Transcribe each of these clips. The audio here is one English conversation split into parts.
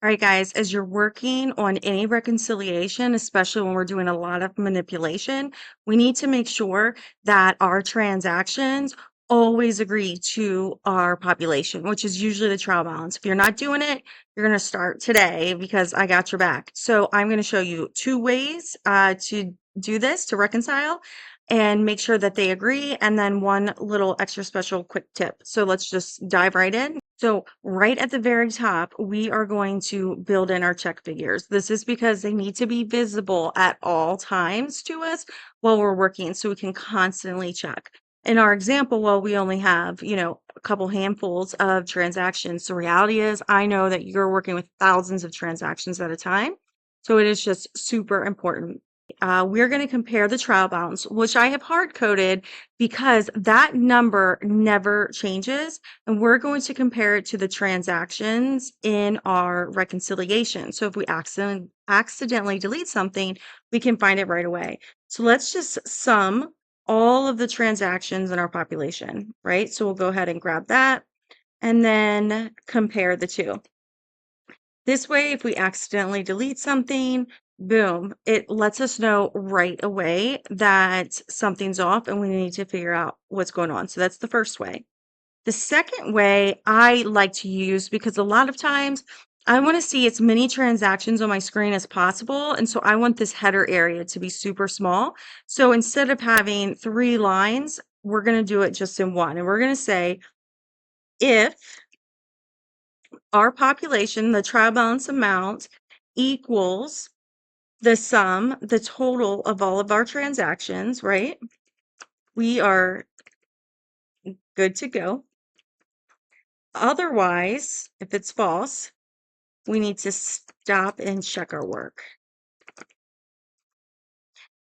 All right, guys, as you're working on any reconciliation, especially when we're doing a lot of manipulation, we need to make sure that our transactions always agree to our population, which is usually the trial balance. If you're not doing it, you're going to start today because I got your back. So I'm going to show you two ways to do this, to reconcile and make sure that they agree. And then one little extra special quick tip. So let's just dive right in. So right at the very top, we are going to build in our check figures. This is because they need to be visible at all times to us while we're working so we can constantly check. In our example, well, we only have, a couple handfuls of transactions. The reality is I know that you're working with thousands of transactions at a time. So it is just super important. We're going to compare the trial balance, which I have hard coded because that number never changes. And we're going to compare it to the transactions in our reconciliation. So if we accidentally delete something, we can find it right away. So let's just sum all of the transactions in our population, right? So we'll go ahead and grab that and then compare the two. This way, if we accidentally delete something, boom, it lets us know right away that something's off and we need to figure out what's going on. So that's the first way. The second way I like to use, because a lot of times I want to see as many transactions on my screen as possible. And so I want this header area to be super small. So instead of having 3 lines, we're going to do it just in one. And we're going to say, if our population, the trial balance amount, equals the sum, the total of all of our transactions, right? We are good to go. Otherwise, if it's false, we need to stop and check our work.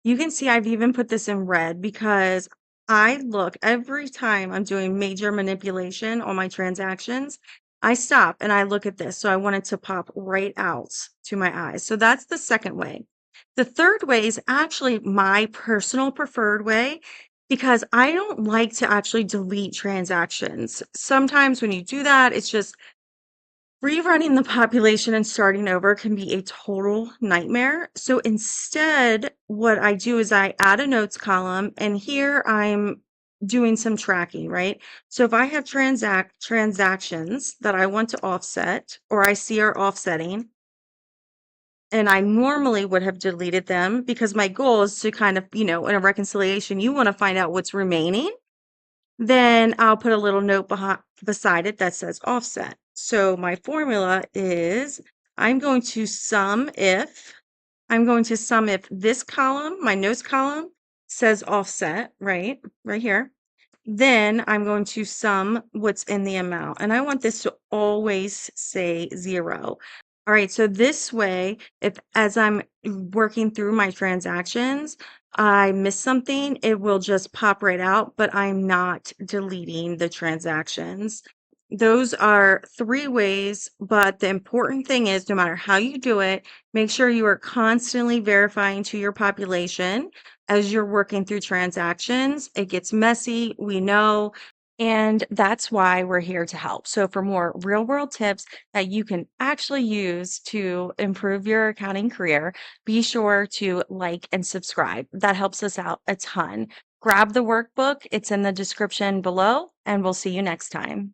You can see I've even put this in red because I look every time I'm doing major manipulation on my transactions, I stop and I look at this. So I want it to pop right out to my eyes. So that's the second way. The third way is actually my personal preferred way because I don't like to actually delete transactions. Sometimes when you do that, it's just rerunning the population and starting over can be a total nightmare. So instead, what I do is I add a notes column, and here I'm doing some tracking, right? So if I have transactions that I want to offset, or I see are offsetting, and I normally would have deleted them because my goal is to kind of, in a reconciliation, you want to find out what's remaining. Then I'll put a little note beside it that says offset. So my formula is I'm going to sum if this column, my notes column, says offset, right here. Then I'm going to sum what's in the amount. And I want this to always say 0. All right, so this way, if as I'm working through my transactions, I miss something, it will just pop right out, but I'm not deleting the transactions. Those are 3 ways, but the important thing is no matter how you do it, make sure you are constantly verifying to your population as you're working through transactions. It gets messy, we know, and that's why we're here to help. So for more real world tips that you can actually use to improve your accounting career, be sure to like and subscribe. That helps us out a ton. Grab the workbook. It's in the description below, and we'll see you next time.